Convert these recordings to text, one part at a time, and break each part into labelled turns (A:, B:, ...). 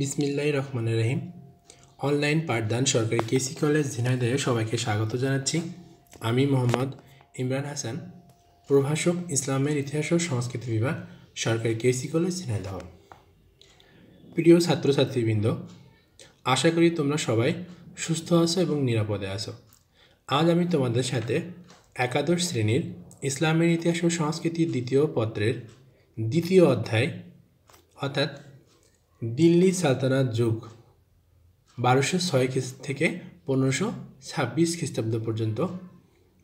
A: বিসমিল্লাহির রহমানির রহিম। অনলাইন পাঠদান সরকারি কেসি কলেজ ঝিনাইদহে সবাইকে স্বাগত জানাচ্ছি। আমি মোহাম্মদ ইমরান হাসান, প্রভাষক, ইসলামের ইতিহাস ও সংস্কৃতি বিভাগ, সরকারি কেসি কলেজ ঝিনাইদহ। প্রিয় ছাত্রছাত্রীবৃন্দ, আশা করি তোমরা সবাই সুস্থ আছো এবং নিরাপদে আছো। আজ আমি তোমাদের সাথে একাদশ শ্রেণীর ইসলামের ইতিহাস ও সংস্কৃতির দ্বিতীয় পত্রের দ্বিতীয় অধ্যায় অর্থাৎ দিল্লি সালতানাত যুগ 1206 থেকে 1526 খ্রিস্টাব্দ পর্যন্ত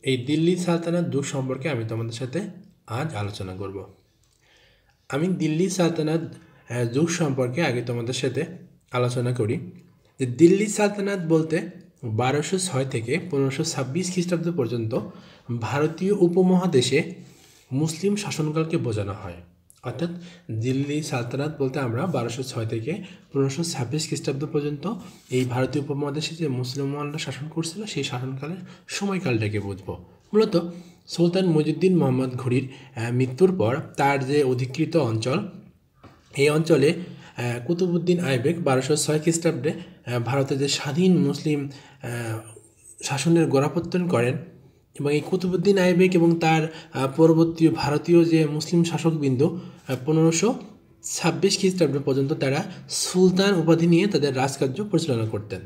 A: এই দিল্লি সালতানাত যুগ সম্পর্কে আমি তোমাদের সাথে আজ আলোচনা করব। আমি দিল্লি সালতানাত যুগ সম্পর্কে আগে তোমাদের সাথে আলোচনা করি যে দিল্লি সালতানাত বলতে 1206 থেকে 1526 খ্রিস্টাব্দ পর্যন্ত ভারতীয় উপমহাদেশে মুসলিম শাসনকালকে বোঝানো হয়। অর্থাৎ দিল্লি সালতানাত বলতে আমরা 1206 থেকে 1526 খ্রিস্টাব্দ পর্যন্ত এই ভারতীয় উপমহাদেশে যে মুসলমানরা শাসন করছিল সেই শাসনকালের সময়কালটাকে বুঝব। মূলত সুলতান মুইজউদ্দিন মোহাম্মদ ঘুরির মৃত্যুর পর তার যে অধিকৃত অঞ্চল, এই অঞ্চলে কুতুবউদ্দিন আইবেক 1206 খ্রিস্টাব্দে ভারতের যে স্বাধীন মুসলিম শাসনের গোড়াপত্তন করেন এবং এই কুতুবউদ্দিন আইবেক এবং তার পরবর্তী ভারতীয় যে মুসলিম শাসকবৃন্দ 1526 খ্রিস্টাব্দ পর্যন্ত তারা সুলতান উপাধি নিয়ে তাদের রাজকার্য পরিচালনা করতেন।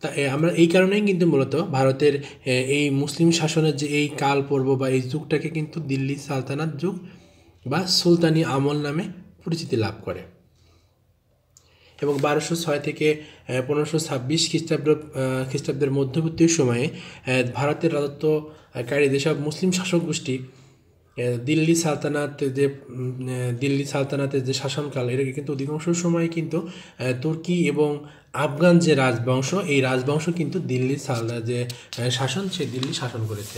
A: তা আমরা এই কারণেই কিন্তু মূলত ভারতের এই মুসলিম শাসনের যে এই কাল পর্ব বা এই যুগটাকে কিন্তু দিল্লি সালতানাত যুগ বা সুলতানি আমল নামে পরিচিতি লাভ করে। এবং 1206 থেকে 1526 খ্রিস্টাব্দের মধ্যবর্তী সময়ে ভারতের রাজত্বকারী যেসব মুসলিম শাসক গোষ্ঠী দিল্লি সালতানাতের যে শাসনকাল, এটাকে কিন্তু অধিকাংশ সময় কিন্তু তুর্কি এবং আফগান যে রাজবংশ, এই রাজবংশ কিন্তু দিল্লি যে শাসন, সে দিল্লি শাসন করেছে।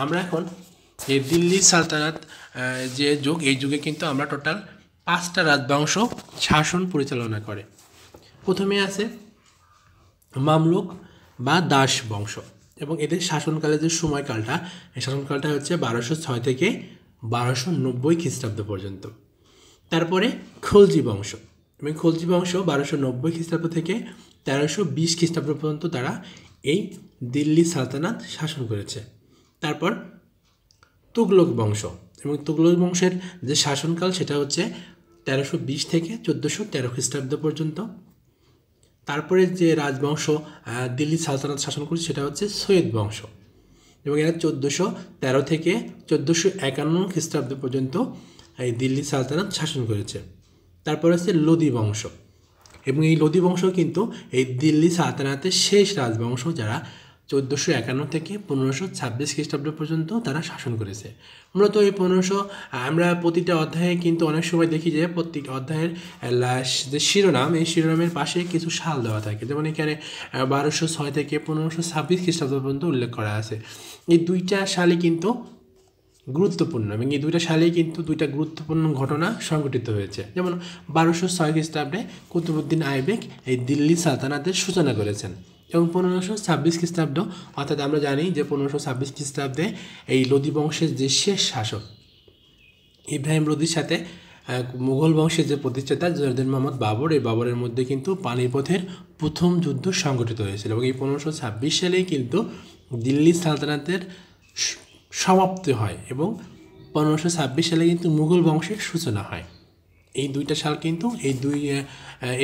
A: আমরা এখন এই দিল্লি সালতানাত যে যুগ, এই যুগে কিন্তু আমরা টোটাল 5টা রাজবংশ শাসন পরিচালনা করে। প্রথমে আছে মামলুক বা দাস বংশ, এবং এদের শাসনকালের যে সময়কালটা, এই শাসনকালটা হচ্ছে 1206 থেকে 1290 খ্রিস্টাব্দ পর্যন্ত। তারপরে খলজি বংশ, এবং খলজি বংশ 1290 খ্রিস্টাব্দ থেকে 1320 খ্রিস্টাব্দ পর্যন্ত তারা এই দিল্লি সালতানাত শাসন করেছে। তারপর তুগলক বংশ, এবং তুগলক বংশের যে শাসনকাল সেটা হচ্ছে 1320 থেকে 1413 খ্রিস্টাব্দ পর্যন্ত। তারপরে যে রাজবংশ দিল্লি সালতানাত শাসন করেছে সেটা হচ্ছে সৈয়দ বংশ, এবং এরা 1413 থেকে 1451 খ্রিস্টাব্দ পর্যন্ত এই দিল্লি সালতানাত শাসন করেছে। তারপরে হচ্ছে লোদি বংশ, এবং এই লোদি বংশ কিন্তু এই দিল্লি সালতানাতের শেষ রাজবংশ, যারা 1451 থেকে 1526 খ্রিস্টাব্দ পর্যন্ত তারা শাসন করেছে। মূলত এই আমরা প্রতিটা অধ্যায়ে কিন্তু অনেক সময় দেখি যে প্রত্যেক অধ্যায়ের যে শিরোনাম, এই শিরোনামের পাশে কিছু সাল দেওয়া থাকে। যেমন এখানে 1206 থেকে 1526 খ্রিস্টাব্দ পর্যন্ত উল্লেখ করা আছে। এই দুইটা সালই কিন্তু গুরুত্বপূর্ণ, এবং এই দুইটা সালেই কিন্তু দুইটা গুরুত্বপূর্ণ ঘটনা সংঘটিত হয়েছে। যেমন 1206 খ্রিস্টাব্দে কুতুবউদ্দিন আইবেক এই দিল্লি সালতানাতের সূচনা করেছেন, এবং 1526 খ্রিস্টাব্দ অর্থাৎ আমরা জানি যে 1526 খ্রিস্টাব্দে এই লোদি বংশের যে শেষ শাসক ইব্রাহিম লোদির সাথে মুঘল বংশের যে প্রতিষ্ঠাতা জলালুদ্দিন মোহাম্মদ বাবর, এই বাবরের মধ্যে কিন্তু পানিপথের প্রথম যুদ্ধ সংঘটিত হয়েছিল, এবং এই 1526 সালেই কিন্তু দিল্লি সালতানাতের সমাপ্তি হয়, এবং 1526 সালে কিন্তু মুঘল বংশের সূচনা হয়। এই দুইটা সাল কিন্তু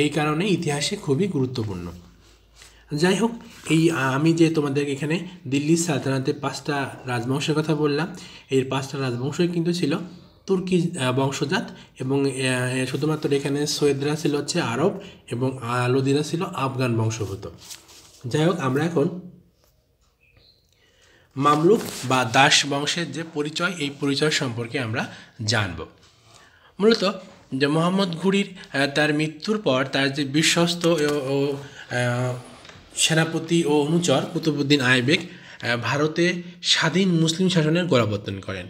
A: এই কারণে ইতিহাসে খুবই গুরুত্বপূর্ণ। যাই হোক, আমি যে তোমাদের এখানে দিল্লি সালতানাতের 5টা রাজবংশের কথা বললাম, এই 5টা রাজবংশই কিন্তু ছিল তুর্কি বংশজাত, এবং শুধুমাত্র এখানে সৈয়দরা ছিল হচ্ছে আরব, এবং লোদিরা ছিল আফগান বংশোদ্ভূত। যাই হোক, আমরা এখন মামলুক বা দাস বংশের যে পরিচয়, এই পরিচয় সম্পর্কে আমরা জানব। মূলত যে মোহাম্মদ ঘুরির তার মৃত্যুর পর তার যে বিশ্বস্ত ও সেনাপতি ও অনুচর কুতুবউদ্দিন আইবেক ভারতে স্বাধীন মুসলিম শাসনের গোড়াপত্তন করেন,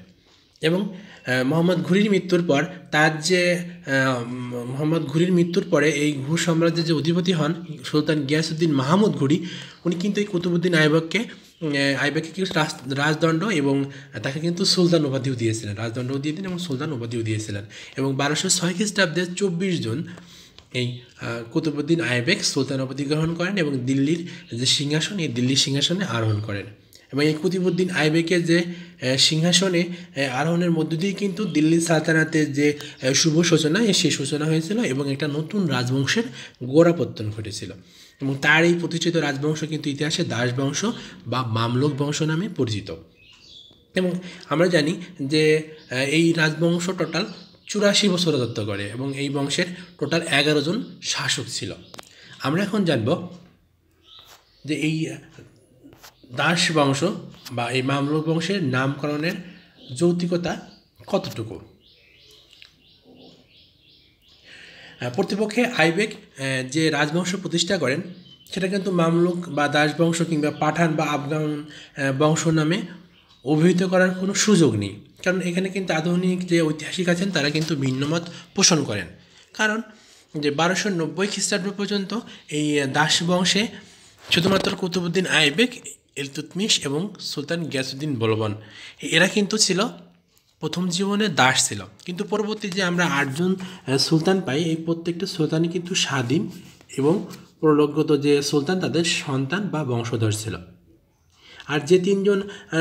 A: এবং মোহাম্মদ ঘুরির মৃত্যুর পর মোহাম্মদ ঘুরির মৃত্যুর পরে এই ঘুর সাম্রাজ্যের যে অধিপতি হন সুলতান গিয়াসউদ্দিন মাহমুদ ঘুরি, উনি কিন্তু এই কুতুবউদ্দিন আইবেককে কিছু রাজদণ্ড এবং তাকে কিন্তু সুলতান উপাধিও দিয়েছিলেন, রাজদণ্ড দিয়ে দিন এবং সুলতান উপাধিও দিয়েছিলেন। এবং 1206 খ্রিস্টাব্দে 24 জুন এই কুতুবউদ্দিন আইবেক সুলতানপদ অধিগ্রহণ করেন এবং দিল্লির যে সিংহাসন, এই দিল্লির সিংহাসনে আরোহণ করেন। এবং এই কুতুবউদ্দিন আইবেকের যে সিংহাসনে আরোহণের মধ্য দিয়ে কিন্তু দিল্লি সালতানাতের যে শুভ সূচনা, সেই সূচনা হয়েছিল এবং একটা নতুন রাজবংশের গোড়াপত্তন ঘটেছিল। এবং তার এই প্রতিষ্ঠিত রাজবংশ কিন্তু ইতিহাসে দাস বংশ বা মামলুক বংশ নামে পরিচিত। এবং আমরা জানি যে এই রাজবংশ টোটাল 84 বছর রাজত্ব করে এবং এই বংশের টোটাল 11 জন শাসক ছিল। আমরা এখন জানব যে এই দাস বংশ বা এই মামলুক বংশের নামকরণের যৌক্তিকতা কতটুকু। প্রতিপক্ষে আইবেক যে রাজবংশ প্রতিষ্ঠা করেন সেটা কিন্তু মামলুক বা দাস বংশ কিংবা পাঠান বা আফগান বংশ নামে অভিহিত করার কোনো সুযোগ নেই, কারণ এখানে কিন্তু আধুনিক যে ঐতিহাসিক আছেন তারা কিন্তু ভিন্নমত পোষণ করেন। কারণ যে 1290 খ্রিস্টাব্দ পর্যন্ত এই দাস বংশে শুধুমাত্র কুতুবউদ্দিন আইবেক, ইলতুৎমিশ এবং সুলতান গিয়াসউদ্দিন বলবন এরা কিন্তু ছিল প্রথম জীবনে দাস ছিল। কিন্তু পরবর্তী যে আমরা 8 জন সুলতান পাই, এই প্রত্যেকটা সুলতানই কিন্তু স্বাধীন এবং প্রলগ্গত যে সুলতান তাদের সন্তান বা বংশধর ছিল। আর যে 3 জন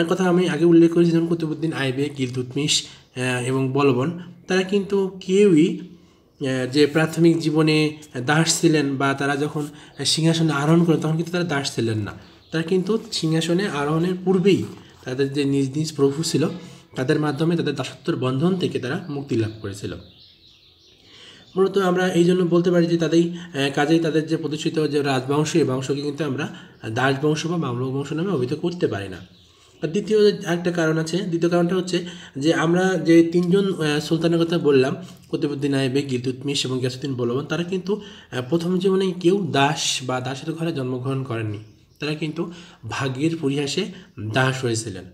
A: কথা আমি আগে উল্লেখ করেছি, যেমন কুতুবউদ্দিন আইবেক, ইলতুৎমিশ এবং বলবন, তারা কিন্তু কেউই যে প্রাথমিক জীবনে দাস ছিলেন বা তারা যখন সিংহাসনে আরোহণ করেন তখন কিন্তু তারা দাস ছিলেন না। তারা কিন্তু সিংহাসনে আরোহণের পূর্বেই তাদের যে নিজ নিজ প্রভু ছিল তাদের মাধ্যমে তাদের দাসত্বের বন্ধন থেকে তারা মুক্তি লাভ করেছিল। মূলত আমরা এই জন্য বলতে পারি যে কাজেই তাদের যে প্রতিষ্ঠিত যে রাজবংশ, এই বংশকে কিন্তু আমরা দাস বংশ বা মামলুক বংশ নামে অভিহিত করতে পারি না। আর দ্বিতীয় একটা কারণ আছে, দ্বিতীয় কারণটা হচ্ছে যে আমরা যে 3 জন সুলতানের কথা বললাম, কুতুবউদ্দিন আইবেক, ইলতুৎমিশ এবং গিয়াসউদ্দিন বলবন, তারা কিন্তু প্রথম জীবনে কেউ দাস বা দাসের ঘরে জন্মগ্রহণ করেননি। তারা কিন্তু ভাগ্যের পরিহাসে দাস হয়েছিলেন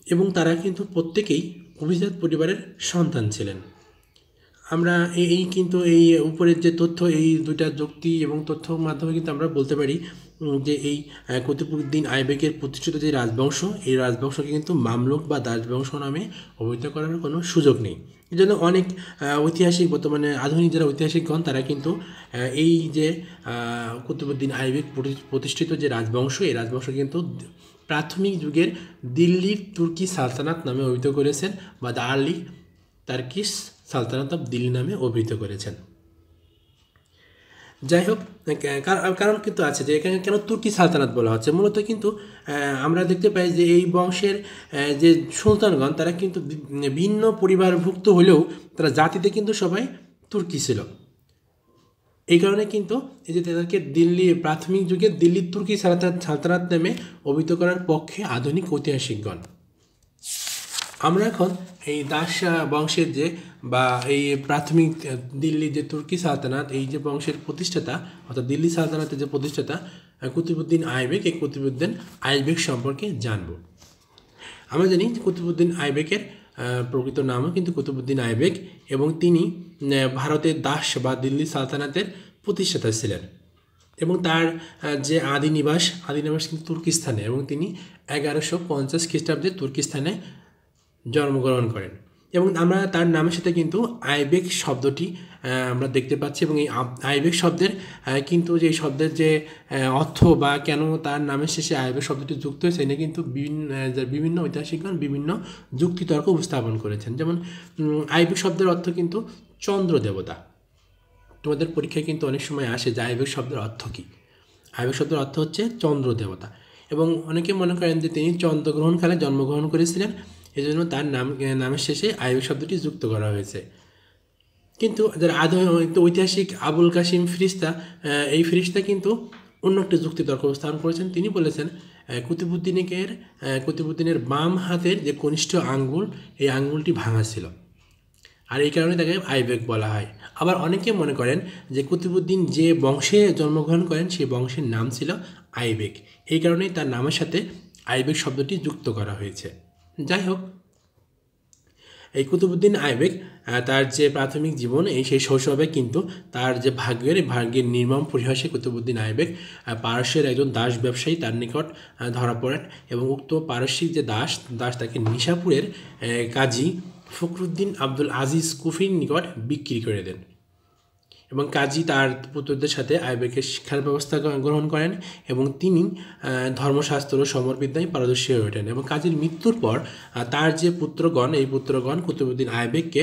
A: এবং তারা কিন্তু প্রত্যেকেই অভিজাত পরিবারের সন্তান ছিলেন। আমরা কিন্তু এই উপরের যে তথ্য, এই দুইটা যুক্তি এবং তথ্যর মাধ্যমে কিন্তু আমরা বলতে পারি যে এই কুতুবউদ্দিন আইবেকের প্রতিষ্ঠিত যে রাজবংশ, এই রাজবংশকে কিন্তু মামলুক বা দাসবংশ নামে অভিহিত করার কোনো সুযোগ নেই। এই জন্য অনেক ঐতিহাসিক, বর্তমানে আধুনিক যারা ঐতিহাসিকগণ, তারা কিন্তু এই যে কুতুবউদ্দিন আইবেক প্রতিষ্ঠিত যে রাজবংশ, এই রাজবংশ কিন্তু প্রাথমিক যুগের দিল্লির তুর্কি সালতানাত নামে অভিহিত করেছেন বা the early Turkish sultanate of Delhi নামে অভিহিত করেছেন। যাই হোক, কারণ কিন্তু আছে যে এখানে কেন তুর্কি সালতানাত বলা হচ্ছে। মূলত কিন্তু আমরা দেখতে পাই যে এই বংশের যে সুলতানগণ তারা কিন্তু ভিন্ন পরিবারভুক্ত হলেও তারা জাতিতে কিন্তু সবাই তুর্কি ছিল। এই কারণে কিন্তু এই যে তাদেরকে দিল্লি প্রাথমিক যুগে দিল্লির তুর্কি সালতানাত নামে অভিহিত করার পক্ষে আধুনিক ঐতিহাসিকগণ। আমরা এখন এই দাস বংশের যে বা এই প্রাথমিক দিল্লির যে তুর্কি সালতানাত, এই যে বংশের প্রতিষ্ঠাতা অর্থাৎ দিল্লি সালতানাতের যে প্রতিষ্ঠাতা কুতুবউদ্দিন আইবেক, এই কুতুবউদ্দিন আইবেক সম্পর্কে জানব। আমরা জানি যে কুতুবউদ্দিন আইবেকের প্রকৃত নামও কিন্তু কুতুবউদ্দিন আইবেক এবং তিনি ভারতের দাস বা দিল্লি সালতানাতের প্রতিষ্ঠাতা ছিলেন এবং তার যে আদিনিবাস কিন্তু তুর্কিস্তানে এবং তিনি 1150 খ্রিস্টাব্দে তুর্কিস্তানে জন্মগ্রহণ করেন। এবং আমরা তার নামের সাথে কিন্তু আইবেক শব্দটি আমরা দেখতে পাচ্ছি এবং এই আইবেক শব্দের কিন্তু যে শব্দের যে অর্থ বা কেন তার নামের শেষে আইবেক শব্দটি যুক্ত হয়েছে এটা কিন্তু বিভিন্ন ঐতিহাসিকগণ বিভিন্ন যুক্তিতর্ক উপস্থাপন করেছেন। যেমন আইবেক শব্দের অর্থ কিন্তু চন্দ্র দেবতা। তোমাদের পরীক্ষায় কিন্তু অনেক সময় আসে যে আইবেক শব্দের অর্থ কী। আইবেক শব্দের অর্থ হচ্ছে চন্দ্র দেবতা এবং অনেকে মনে করেন যে তিনি চন্দ্রগ্রহণকালে জন্মগ্রহণ করেছিলেন, এই জন্য তার নামের শেষে আইবেক শব্দটি যুক্ত করা হয়েছে। কিন্তু যারা ঐতিহাসিক আবুল কাসিম ফিরিস্তা, এই ফিরিস্তা কিন্তু অন্য একটা যুক্তিতর্ক উপস্থাপন করেছেন। তিনি বলেছেন কুতুবউদ্দিনের বাম হাতের যে কনিষ্ঠ আঙ্গুল, এই আঙ্গুলটি ভাঙা ছিল আর এই কারণে তাকে আইবেক বলা হয়। আবার অনেকে মনে করেন যে কুতুবউদ্দিন যে বংশে জন্মগ্রহণ করেন সেই বংশের নাম ছিল আইবেক, এই কারণেই তার নামের সাথে আইবেক শব্দটি যুক্ত করা হয়েছে। যাই হোক, এই কুতুবউদ্দিন আইবেক তার যে প্রাথমিক জীবন সেই শৈশবে কিন্তু তার যে ভাগ্যের নির্মম পরিহাসে কুতুবউদ্দিন আইবেক পারস্যের একজন দাস ব্যবসায়ী তার নিকট ধরা পড়েন এবং উক্ত পারস্যিক যে দাস তাকে নিশাপুরের কাজী ফখরুদ্দিন আব্দুল আজিজ কুফির নিকট বিক্রি করে দেন এবং কাজী তার পুত্রদের সাথে আইবেকের শিক্ষার ব্যবস্থা গ্রহণ করেন এবং তিনি ধর্মশাস্ত্র ও সমরবিদ্যায় পারদর্শী হয়ে ওঠেন এবং কাজীর মৃত্যুর পর তার যে পুত্রগণ এই পুত্রগণ কুতুবুদ্দিন আইবেককে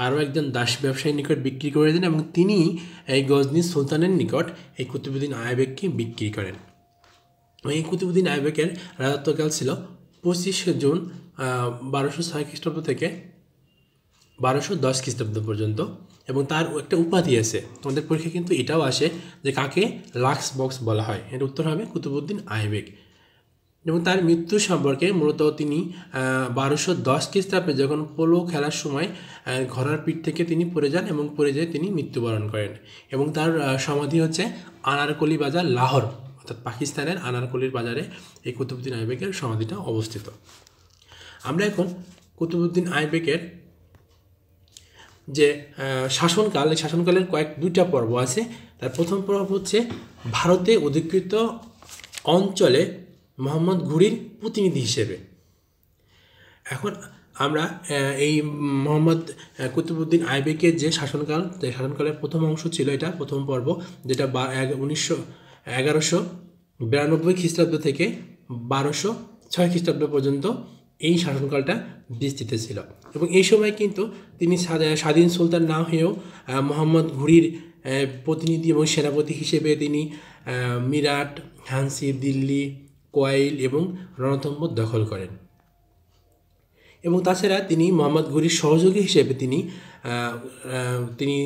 A: আরও একজন দাস ব্যবসায়ীর নিকট বিক্রি করে দেন এবং তিনি এই গজনী সুলতানের নিকট এই কুতুবুদ্দিন আইবেককে বিক্রি করেন। এই কুতুবুদ্দিন আইবেকের রাজত্বকাল ছিল 25 জুন 1206 খ্রিস্টাব্দ থেকে 1210 খ্রিস্টাব্দ পর্যন্ত এবং তার একটা উপাধি আছে, তোমাদের পরীক্ষা কিন্তু এটাও আসে যে কাকে লাক্স বক্স বলা হয়, এর উত্তর হবে কুতুবুদ্দিন আইবেক। এবং তার মৃত্যু সম্পর্কে মূলত তিনি 1210 খ্রিস্টাব্দে যখন পোলো খেলার সময় ঘোড়ার পিঠ থেকে তিনি পড়ে যান এবং পড়ে যেয়ে তিনি মৃত্যুবরণ করেন এবং তার সমাধি হচ্ছে আনারকলি বাজার, লাহোর, অর্থাৎ পাকিস্তানের আনারকলির বাজারে এই কুতুবুদ্দিন আইবেকের সমাধিটা অবস্থিত। আমরা এখন কুতুবুদ্দিন আইবেকের যে শাসনকাল, এই শাসনকালের দুইটা পর্ব আছে। তার প্রথম পর্ব হচ্ছে ভারতে অধিকৃত অঞ্চলে মোহাম্মদ ঘুরির প্রতিনিধি হিসেবে। এখন আমরা এই মোহাম্মদ কুতুবুদ্দিন আইবেকের যে শাসনকালের প্রথম অংশ ছিল, এটা প্রথম পর্ব, যেটা 1192 খ্রিস্টাব্দ থেকে 1206 খ্রিস্টাব্দ পর্যন্ত এই শাসনকালটা বিস্তৃত ছিল এবং এই সময় কিন্তু তিনি স্বাধীন সুলতান না হয়েও মোহাম্মদ ঘুরির প্রতিনিধি এবং সেনাপতি হিসেবে তিনি মিরাট, ঝাঁসি, দিল্লি, কোয়াইল এবং রণথম্বর দখল করেন এবং তাছাড়া তিনি মোহাম্মদ ঘুরির সহযোগী হিসেবে তিনি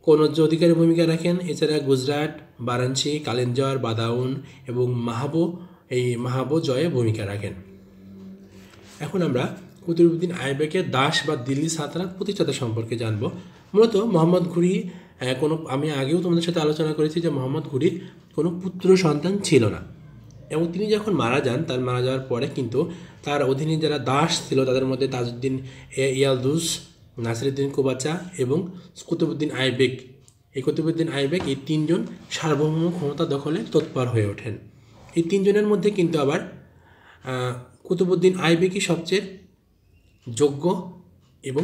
A: কনৌজ অধিকারের ভূমিকা রাখেন। এছাড়া গুজরাট, বারাণসী, কালিঞ্জর, বাদাউন এবং মাহাবো জয়ে ভূমিকা রাখেন। এখন আমরা কুতুবুদ্দিন আইবেকের দাস বা দিল্লি সালতানাত প্রতিষ্ঠাতা সম্পর্কে জানব। মূলত মোহাম্মদ ঘুরি আমি আগেও তোমাদের সাথে আলোচনা করেছি যে মোহাম্মদ ঘুরির কোনো পুত্র সন্তান ছিল না এবং তিনি যখন মারা যান, তার মারা যাওয়ার পরে কিন্তু তার অধীনে যারা দাস ছিল তাদের মধ্যে তাজউদ্দিন ইয়ালদুস, নাসিরউদ্দিন কুবাচা এবং কুতুবুদ্দিন আইবেক, কুতুবুদ্দিন আইবেক এই তিনজন সার্বভৌম ক্ষমতা দখলে তৎপর হয়ে ওঠেন। এই তিনজনের মধ্যে কিন্তু আবার কুতুবুদ্দিন আইবেকই সবচেয়ে যোগ্য এবং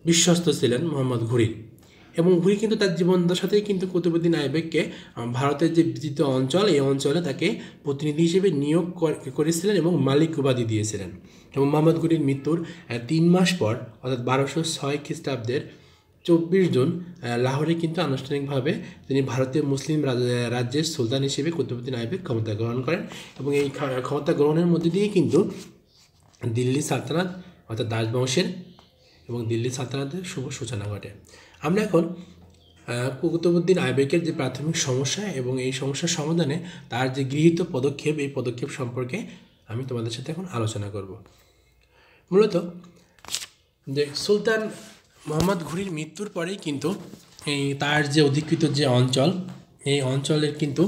A: বিশ্বস্ত ছিলেন মোহাম্মদ ঘুরি এবং ঘুরি কিন্তু তার জীবনদশাতেই কিন্তু কুতুবুদ্দিন আইবেককে ভারতের যে বিস্তৃত অঞ্চল, এই অঞ্চলে তাকে প্রতিনিধি হিসেবে নিয়োগ করেছিলেন এবং মালিক উপাধি দিয়েছিলেন এবং মোহাম্মদ ঘুরির মৃত্যুর 3 মাস পর অর্থাৎ 1206 খ্রিস্টাব্দের 24 জুন লাহোরে কিন্তু আনুষ্ঠানিকভাবে তিনি ভারতীয় মুসলিম রাজ্যের সুলতান হিসেবে কুতুবুদ্দিন আইবেক ক্ষমতা গ্রহণ করেন এবং এই ক্ষমতা গ্রহণের মধ্যে দিয়ে কিন্তু দিল্লি সালতানাত অর্থাৎ দাসবংশের এবং দিল্লি সালতানাতের শুভ সূচনা ঘটে। আমরা এখন কুতুবুদ্দিন আইবেকের যে প্রাথমিক সমস্যা এবং এই সমস্যার সমাধানে তার যে গৃহীত পদক্ষেপ, এই পদক্ষেপ সম্পর্কে আমি তোমাদের সাথে এখন আলোচনা করব। মূলত যে সুলতান মোহাম্মদ ঘুরির মৃত্যুর পরেই কিন্তু তার যে অধিকৃত যে অঞ্চল, এই অঞ্চলের কিন্তু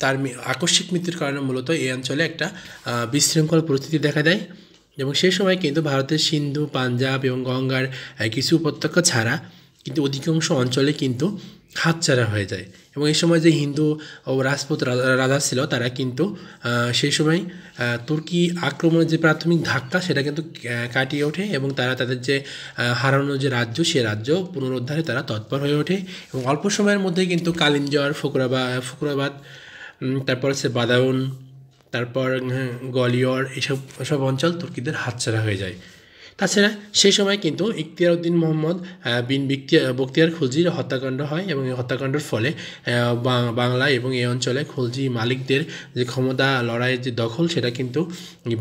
A: তার আকস্মিক মৃত্যুর কারণে মূলত এই অঞ্চলে একটা বিশৃঙ্খল পরিস্থিতি দেখা দেয় এবং সেই সময় কিন্তু ভারতের সিন্ধু, পাঞ্জাব এবং গঙ্গার কিছু উপত্যকা ছাড়া কিন্তু অধিকাংশ অঞ্চলে কিন্তু হাতছাড়া হয়ে যায় এবং এই সময় যে হিন্দু ও রাজপুত রাজা ছিল তারা কিন্তু সেই সময় তুর্কি আক্রমণের যে প্রাথমিক ধাক্কা সেটা কিন্তু কাটিয়ে ওঠে এবং তারা তাদের যে হারানো যে রাজ্য, সে রাজ্য পুনরুদ্ধারে তারা তৎপর হয়ে ওঠে এবং অল্প সময়ের মধ্যে কিন্তু কালিঞ্জর, ফখরাবাদ, তারপর হচ্ছে বাদাউন, তারপর গোয়ালিয়র, এসব অঞ্চল তুর্কিদের হাতছাড়া হয়ে যায়। তাছাড়া সেই সময় কিন্তু ইখতিয়ার উদ্দিন মোহাম্মদ বিন বখতিয়ার খলজির হত্যাকাণ্ড হয় এবং এই হত্যাকাণ্ডের ফলে বাংলা এবং এই অঞ্চলে খলজি মালিকদের যে ক্ষমতা লড়াইয়ের যে দখল, সেটা কিন্তু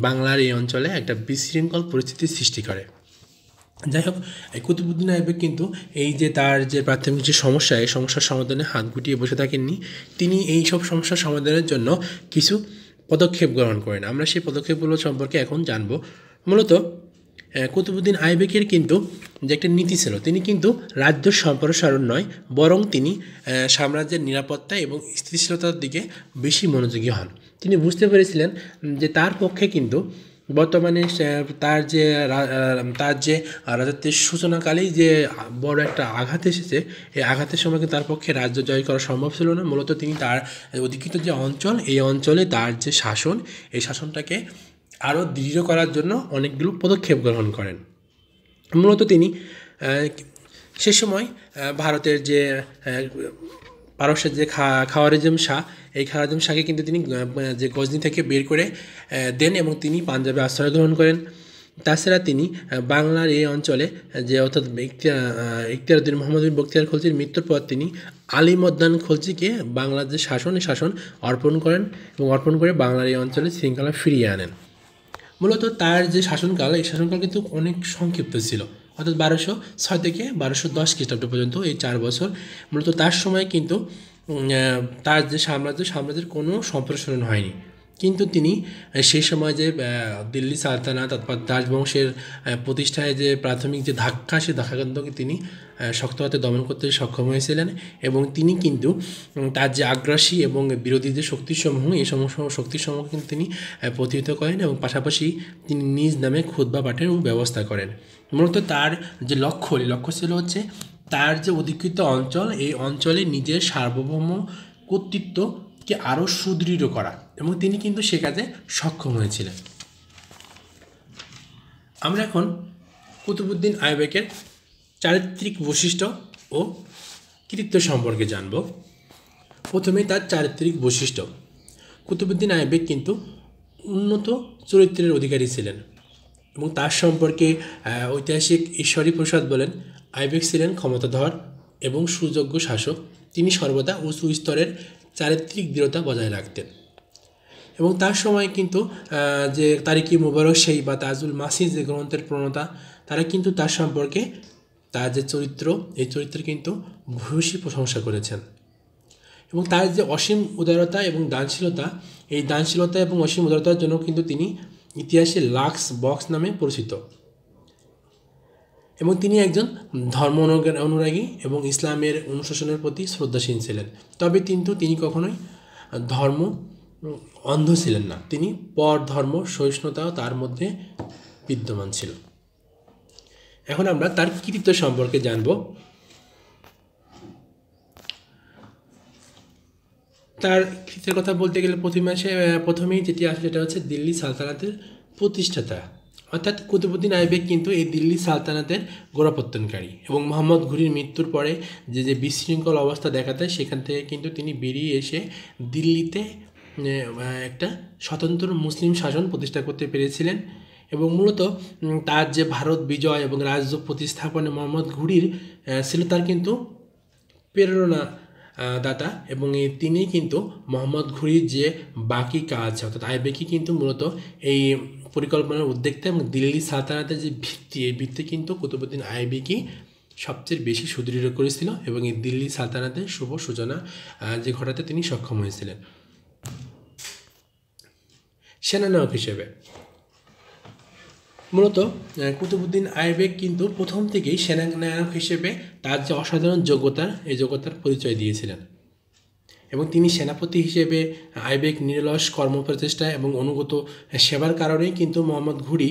A: বাংলার এই অঞ্চলে একটা বিশৃঙ্খল পরিস্থিতির সৃষ্টি করে। যাই হোক, কুতুবুদ্দিন আইবেক কিন্তু এই যে তার যে প্রাথমিক যে সমস্যা, এই সমস্যার সমাধানে হাত গুটিয়ে বসে থাকেননি। তিনি এই সব সমস্যার সমাধানের জন্য কিছু পদক্ষেপ গ্রহণ করেন। আমরা সেই পদক্ষেপগুলো সম্পর্কে এখন জানব। মূলত কুতুবুদ্দিন আইবেকের কিন্তু যে একটা নীতি ছিল, তিনি কিন্তু রাজ্য সম্প্রসারণ নয়, বরং তিনি সাম্রাজ্যের নিরাপত্তা এবং স্থিতিশীলতার দিকে বেশি মনোযোগী হন। তিনি বুঝতে পেরেছিলেন যে তার পক্ষে কিন্তু বর্তমানে তার যে রাজত্বের সূচনাকালেই যে বড় একটা আঘাত এসেছে, এই আঘাতের সময় কিন্তু তার পক্ষে রাজ্য জয় করা সম্ভব ছিল না। মূলত তিনি তার অধিকৃত যে অঞ্চল, এই অঞ্চলে তার যে শাসন, এই শাসনটাকে আরও দৃঢ় করার জন্য অনেকগুলো পদক্ষেপ গ্রহণ করেন। মূলত তিনি সে সময় ভারতের যে পারস্যের যে খাওয়ারিজম শাহ, এই খাওয়ারিজম শাহকে কিন্তু তিনি যে গজনি থেকে বের করে দেন এবং তিনি পাঞ্জাবে আশ্রয় গ্রহণ করেন। তাছাড়া তিনি বাংলার এই অঞ্চলে যে অর্থাৎ ইখতিয়ার উদ্দিন মোহাম্মদ বিন বখতিয়ার খলজির মৃত্যুর পর তিনি আলী মদ্দান খলজিকে বাংলার যে শাসন অর্পণ করেন এবং অর্পণ করে বাংলার এই অঞ্চলে শৃঙ্খলা ফিরিয়ে আনেন। মূলত তার যে শাসনকাল, এই শাসনকাল কিন্তু অনেক সংক্ষিপ্ত ছিল, অর্থাৎ 1206 থেকে 1210 খ্রিস্টাব্দ পর্যন্ত এই 4 বছর। মূলত তার সময় কিন্তু তার যে সাম্রাজ্যের কোনো সম্প্রসারণ হয়নি, কিন্তু তিনি সেই সময় যে দিল্লি সালতানাত অথবা রাজবংশের প্রতিষ্ঠায় যে প্রাথমিক যে ধাক্কা, সেই ধাক্কাকে তিনি শক্ত হাতে দমন করতে সক্ষম হয়েছিলেন এবং তিনি কিন্তু তার যে আগ্রাসী এবং বিরোধী যে শক্তিসমূহ, এই সমস্ত শক্তিসমূহ কিন্তু তিনি প্রতিহত করেন এবং পাশাপাশি তিনি নিজ নামে খুতবা পাঠের ব্যবস্থা করেন। মূলত তার যে লক্ষ্য ছিল হচ্ছে তার যে অধিকৃত অঞ্চল, এই অঞ্চলে নিজের সার্বভৌম কর্তৃত্বকে আরও সুদৃঢ় করা, এবং তিনি কিন্তু সে কাজে সক্ষম হয়েছিলেন। আমরা এখন কুতুবউদ্দিন আইবেকের চারিত্রিক বৈশিষ্ট্য ও কৃতিত্ব সম্পর্কে জানব। প্রথমেই তার চারিত্রিক বৈশিষ্ট্য। কুতুবউদ্দিন আইবেক কিন্তু উন্নত চরিত্রের অধিকারী ছিলেন এবং তার সম্পর্কে ঐতিহাসিক ঈশ্বরী প্রসাদ বলেন, আইবেক ছিলেন ক্ষমতাধর এবং সুযোগ্য শাসক। তিনি সর্বদা উঁচু স্তরের চারিত্রিক দৃঢ়তা বজায় রাখতেন এবং তার সময় কিন্তু যে তারিকি মুবারক সেই বা তাজুল মাসির যে গ্রন্থের প্রণেতা, তারা কিন্তু তার সম্পর্কে তার যে চরিত্র, এই চরিত্রের কিন্তু ভূয়সী প্রশংসা করেছেন এবং তার যে অসীম উদারতা এবং দানশীলতা, এই দানশীলতা এবং অসীম উদারতার জন্য কিন্তু তিনি ইতিহাসে লাক্স বক্স নামে পরিচিত। এবং তিনি একজন ধর্ম অনুরাগী এবং ইসলামের অনুশাসনের প্রতি শ্রদ্ধাশীল ছিলেন। তবে কিন্তু তিনি কখনোই ধর্ম অন্ধ ছিলেন না, তিনি পর ধর্ম সহিষ্ণুতাও তার মধ্যে বিদ্যমান ছিল। এখন আমরা তার কৃতিত্ব সম্পর্কে জানব। তার কৃতিত্বের কথা বলতে গেলে প্রথমেই যেটি আসে সেটা হচ্ছে দিল্লি সালতানাতের প্রতিষ্ঠাতা, অর্থাৎ কুতুবউদ্দিন আইবেক কিন্তু এই দিল্লি সালতানাতের গোড়াপত্তনকারী এবং মোহাম্মদ ঘুরির মৃত্যুর পরে যে বিশৃঙ্খল অবস্থা দেখা দেয়, সেখান থেকে কিন্তু তিনি বেরিয়ে এসে দিল্লিতে একটা স্বতন্ত্র মুসলিম শাসন প্রতিষ্ঠা করতে পেরেছিলেন। এবং মূলত তার যে ভারত বিজয় এবং রাজ্য প্রতিস্থাপনে মোহাম্মদ ঘুরির ছিল তার কিন্তু প্রেরণা দাতা, এবং তিনি কিন্তু মোহাম্মদ ঘুরির যে বাকি কাজ, অর্থাৎ আইবেকই কিন্তু মূলত এই পরিকল্পনার উদ্যোক্তা এবং দিল্লি সালতানাতের যে ভিত্তি, এই ভিত্তি কিন্তু কুতুবউদ্দিন আইবেকই সবচেয়ে বেশি সুদৃঢ় করেছিল এবং এই দিল্লি সালতানাতের শুভ সূচনা যে ঘটাতে তিনি সক্ষম হয়েছিলেন। সেনানায়ক হিসেবে মূলত কুতুবউদ্দিন আইবেক কিন্তু প্রথম থেকেই সেনানায়ক হিসেবে তার যে অসাধারণ এই যোগ্যতার পরিচয় দিয়েছিলেন এবং তিনি সেনাপতি হিসেবে আইবেক নিরলস কর্মপ্রচেষ্টা এবং অনুগত সেবার কারণেই কিন্তু মোহাম্মদ ঘুরি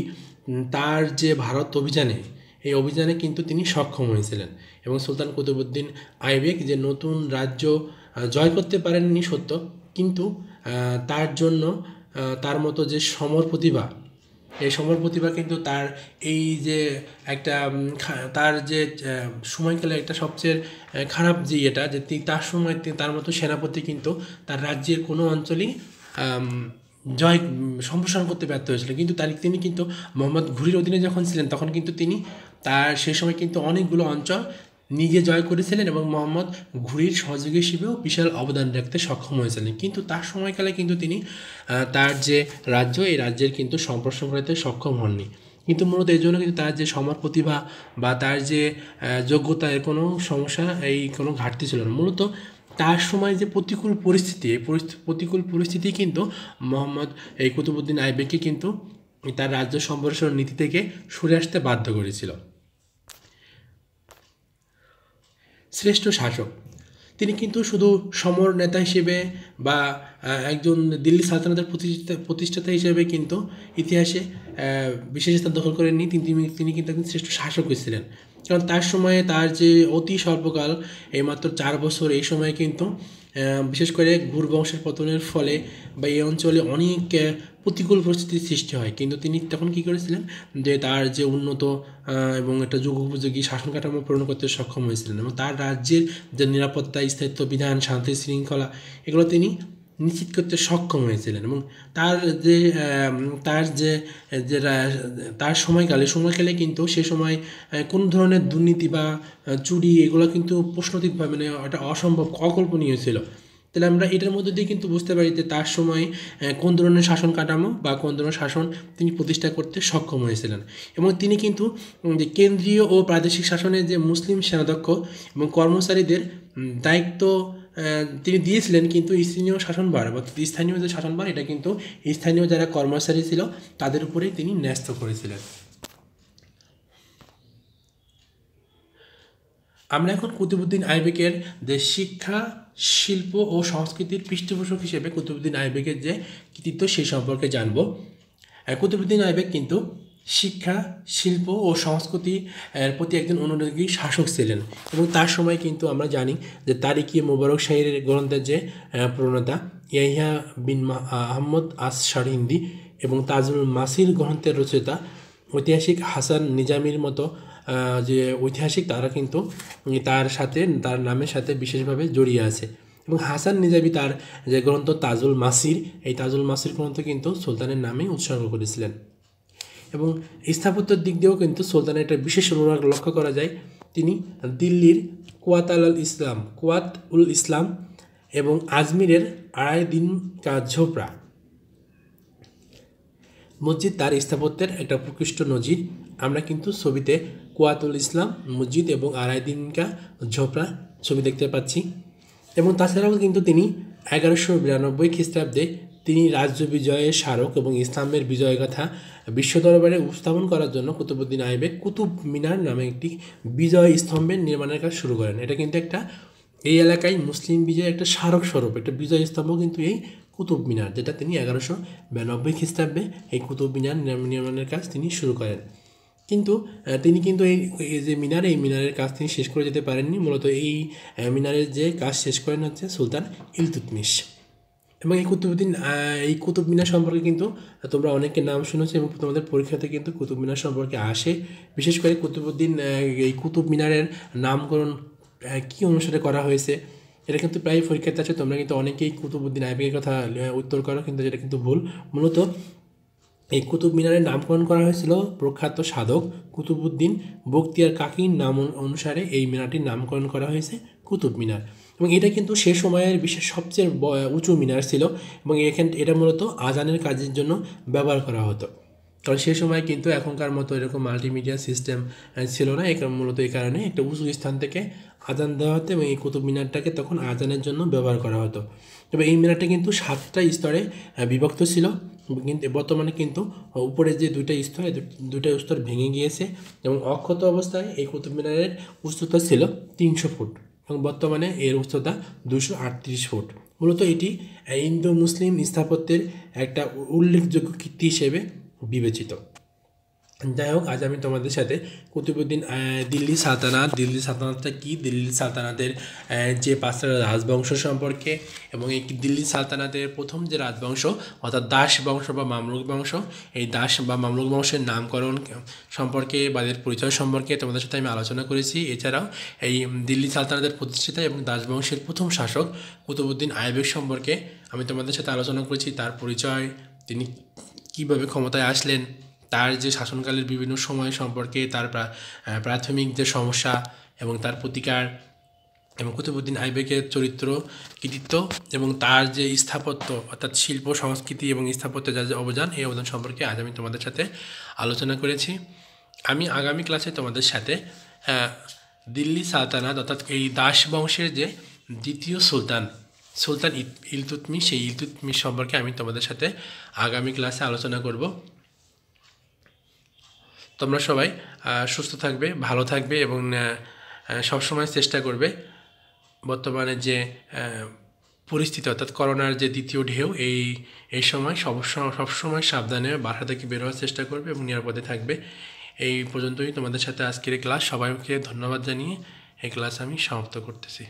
A: তার যে ভারত অভিযানে, এই অভিযানে কিন্তু তিনি সক্ষম হয়েছিলেন এবং সুলতান কুতুবউদ্দিন আইবেক যে নতুন রাজ্য জয় করতে পারেননি সত্য, কিন্তু তার জন্য তার মতো যে সমর প্রতিভা, এই সমর প্রতিভা কিন্তু তার এই যে একটা তার যে সময়কালে একটা সবচেয়ে খারাপ যে এটা যে তার সময় তার মতো সেনাপতি কিন্তু তার রাজ্যের কোনো অঞ্চলই জয় সম্প্রসারণ করতে ব্যর্থ হয়েছিল, কিন্তু তিনি কিন্তু মোহাম্মদ ঘুরির অধীনে যখন ছিলেন তখন কিন্তু তিনি তার সেই সময় কিন্তু অনেকগুলো অঞ্চল নিজে জয় করেছিলেন এবং মোহাম্মদ ঘুরির সহযোগী হিসেবেও বিশাল অবদান রাখতে সক্ষম হয়েছিলেন। কিন্তু তার সময়কালে কিন্তু তিনি তার যে রাজ্য, এই রাজ্যের কিন্তু সম্প্রসারণ করতে সক্ষম হননি, কিন্তু মূলত এই জন্য কিন্তু তার যে সমর প্রতিভা বা তার যে যোগ্যতা, এর কোনো সমস্যা, এই কোনো ঘাটতি ছিল না। মূলত তার সময় যে প্রতিকূল পরিস্থিতি, এই প্রতিকূল পরিস্থিতি কিন্তু মোহাম্মদ এই কুতুবউদ্দিন আইবেককে কিন্তু তার রাজ্য সম্প্রসারণ নীতি থেকে সরে আসতে বাধ্য করেছিল। শ্রেষ্ঠ শাসক, তিনি কিন্তু শুধু সমর নেতা হিসেবে বা একজন দিল্লি সালতানাতের প্রতিষ্ঠাতা হিসেবে কিন্তু ইতিহাসে বিশেষ স্থান দখল করেননি, তিনি কিন্তু একজন শ্রেষ্ঠ শাসক হয়েছিলেন। কারণ তার সময়ে তার যে অতি স্বল্পকাল, এই মাত্র 4 বছর, এই সময়ে কিন্তু বিশেষ করে ঘুর বংশের পতনের ফলে বা এই অঞ্চলে অনেক প্রতিকূল পরিস্থিতির সৃষ্টি হয়, কিন্তু তিনি তখন কী করেছিলেন যে তার যে উন্নত এবং একটা যুগোপযোগী শাসন কাঠামো পূরণ করতে সক্ষম হয়েছিলেন এবং তার রাজ্যের যে নিরাপত্তা, স্থায়িত্ব, বিধান, শান্তি শৃঙ্খলা এগুলো তিনি নিশ্চিত করতে সক্ষম হয়েছিলেন। এবং তার যে তার যে যে তার সময়কালে কিন্তু সে সময় কোন ধরনের দুর্নীতি বা চুরি এগুলো কিন্তু প্রশ্নতিকভাবে মানে এটা অসম্ভব, অকল্পনীয় ছিল। তাহলে আমরা এটার মধ্যে দিয়ে কিন্তু বুঝতে পারি যে তার সময় কোন ধরনের শাসন কাঠামো বা কোন ধরনের শাসন তিনি প্রতিষ্ঠা করতে সক্ষম হয়েছিলেন। এবং তিনি কিন্তু যে কেন্দ্রীয় ও প্রাদেশিক শাসনের যে মুসলিম সেনাধ্যক্ষ এবং কর্মচারীদের দায়িত্ব তিনি দিয়েছিলেন, কিন্তু স্থানীয় শাসনভার বা স্থানীয় যে শাসনভার এটা কিন্তু স্থানীয় যারা কর্মচারী ছিল তাদের উপরেই তিনি ন্যস্ত করেছিলেন। আমরা এখন কুতুবউদ্দিন আইবেকের যে শিক্ষা, শিল্প ও সংস্কৃতির পৃষ্ঠপোষক হিসেবে কুতুবউদ্দিন আইবেকের যে কৃতিত্ব সেই সম্পর্কে জানব। কুতুবউদ্দিন আইবেক কিন্তু শিক্ষা, শিল্প ও সংস্কৃতি প্রতি একজন অনুরাগী শাসক ছিলেন এবং তার সময় কিন্তু আমরা জানি যে তারিকি মোবারক শাহীর গ্রন্থের যে প্রণেতা ইয়াহিয়া বিন আহমদ আস-সারহিন্দি এবং তাজুল মাসির গ্রন্থের রচয়িতা ঐতিহাসিক হাসান নিজামীর মতো যে ঐতিহাসিক তারা কিন্তু তার নামের সাথে বিশেষভাবে জড়িয়ে আছে। এবং হাসান নিজামী তার যে গ্রন্থ তাজুল মাসির, এই তাজুল মাসির গ্রন্থ কিন্তু সুলতানের নামে উৎসর্গ করেছিলেন। এবং স্থাপত্যের দিক দিয়েও কিন্তু সুলতানের একটা বিশেষ অনুরাগ লক্ষ্য করা যায়। তিনি দিল্লির কুয়াত উল ইসলাম এবং আজমিরের আড়াইদিন কা ঝোপড়া মসজিদ তার স্থাপত্যের একটা প্রকৃষ্ট নজির। আমরা কিন্তু ছবিতে কুয়াতুল ইসলাম মসজিদ এবং আড়াইদিন কা ঝোপড়া ছবি দেখতে পাচ্ছি। এবং তাছাড়াও কিন্তু তিনি 1192 খ্রিস্টাব্দে তিনি রাজ্য বিজয়ের স্মারক এবং ইসলামের বিজয়গাথা বিশ্ব দরবারে উপস্থাপন করার জন্য কুতুবউদ্দিন আইবেক কুতুব মিনার নামে একটি বিজয় স্তম্ভের নির্মাণের কাজ শুরু করেন। এটা কিন্তু একটা এই এলাকায় মুসলিম বিজয়ের একটা স্মারক স্বরূপ একটা বিজয় স্তম্ভ কিন্তু এই কুতুব মিনার, যেটা তিনি 1192 খ্রিস্টাব্দে এই কুতুব মিনার নির্মাণের কাজ তিনি শুরু করেন। কিন্তু তিনি কিন্তু এই যে এই মিনারের কাজ তিনি শেষ করে যেতে পারেননি। মূলত এই মিনারের যে কাজ শেষ করেন হচ্ছে সুলতান ইলতুৎমিশ। এবং এই কুতুব মিনার সম্পর্কে কিন্তু তোমরা অনেকের নাম শুনেছো এবং তোমাদের পরীক্ষাতে কিন্তু কুতুব মিনার সম্পর্কে আসে। বিশেষ করে এই কুতুব মিনারের নামকরণ কী অনুসারে করা হয়েছে এটা কিন্তু প্রায় পরীক্ষাতে আছে। তোমরা কিন্তু অনেকেই কুতুবউদ্দিন আইবেকের কথা উত্তর করো, কিন্তু যেটা কিন্তু ভুল। মূলত এই কুতুব মিনারের নামকরণ করা হয়েছিল প্রখ্যাত সাধক কুতুবউদ্দিন বখতিয়ার কাকির নাম অনুসারে এই মিনারটির নামকরণ করা হয়েছে কুতুব মিনার। এবং এটা কিন্তু সে সময়ের বিশ্বের সবচেয়ে উঁচু মিনার ছিল এবং এটা মূলত আজানের কাজের জন্য ব্যবহার করা হতো, কারণ সে সময় কিন্তু এখনকার মতো এরকম মাল্টিমিডিয়া সিস্টেম ছিল না। মূলত এই কারণে একটা উঁচু স্থান থেকে আজান দেওয়া হতো এবং এই কুতুব মিনারটাকে তখন আজানের জন্য ব্যবহার করা হতো। তবে এই মিনারটা কিন্তু 7টা স্তরে বিভক্ত ছিল, কিন্তু বর্তমানে কিন্তু উপরে যে দুইটা স্তর ভেঙে গিয়েছে এবং অক্ষত অবস্থায় এই কুতুব মিনারের উচ্চতা ছিল 300 ফুট এবং বর্তমানে এর উচ্চতা 238 ফুট। মূলত এটি ইন্দো মুসলিম স্থাপত্যের একটা উল্লেখযোগ্য কীর্তি হিসেবে বিবেচিত। যাই হোক, আজ আমি তোমাদের সাথে কুতুবউদ্দিন দিল্লি সালতানাতটা কী, দিল্লি সালতানাতের যে 5টা রাজবংশ সম্পর্কে এবং এই দিল্লি সালতানাতের প্রথম যে রাজবংশ অর্থাৎ দাস বংশ বা মামলুক বংশ, এই দাস বা মামলুক বংশের নামকরণ সম্পর্কে বা এদের পরিচয় সম্পর্কে তোমাদের সাথে আমি আলোচনা করেছি। এছাড়াও এই দিল্লি সালতানাতের প্রতিষ্ঠাতা এবং দাস বংশের প্রথম শাসক কুতুবউদ্দিন আইবেক সম্পর্কে আমি তোমাদের সাথে আলোচনা করেছি। তার পরিচয়, তিনি কীভাবে ক্ষমতায় আসলেন, তার যে শাসনকালের বিভিন্ন সময় সম্পর্কে, তার প্রাথমিক যে সমস্যা এবং তার প্রতিকার, এবং কুতুবউদ্দিন আইবেকের চরিত্র, কৃতিত্ব এবং তার যে স্থাপত্য অর্থাৎ শিল্প, সংস্কৃতি এবং স্থাপত্যে যা অবদান, এই অবদান সম্পর্কে আজ আমি তোমাদের সাথে আলোচনা করেছি। আমি আগামী ক্লাসে তোমাদের সাথে দিল্লি সালতানাত অর্থাৎ এই দাস বংশের যে দ্বিতীয় সুলতান ইলতুৎমিশ, সেই ইলতুৎমিশ সম্পর্কে আমি তোমাদের সাথে আগামী ক্লাসে আলোচনা করব। তোমরা সবাই সুস্থ থাকবে, ভালো থাকবে এবং সবসময় চেষ্টা করবে বর্তমানে যে পরিস্থিতি অর্থাৎ করোনার যে দ্বিতীয় ঢেউ, এই সময় সবসময় সাবধানে বাসা থেকে বের হওয়ার চেষ্টা করবে এবং নিরাপদে থাকবে। এই পর্যন্তই তোমাদের সাথে আজকের ক্লাস। সবাইকে ধন্যবাদ জানিয়ে এই ক্লাস আমি সমাপ্ত করতেছি।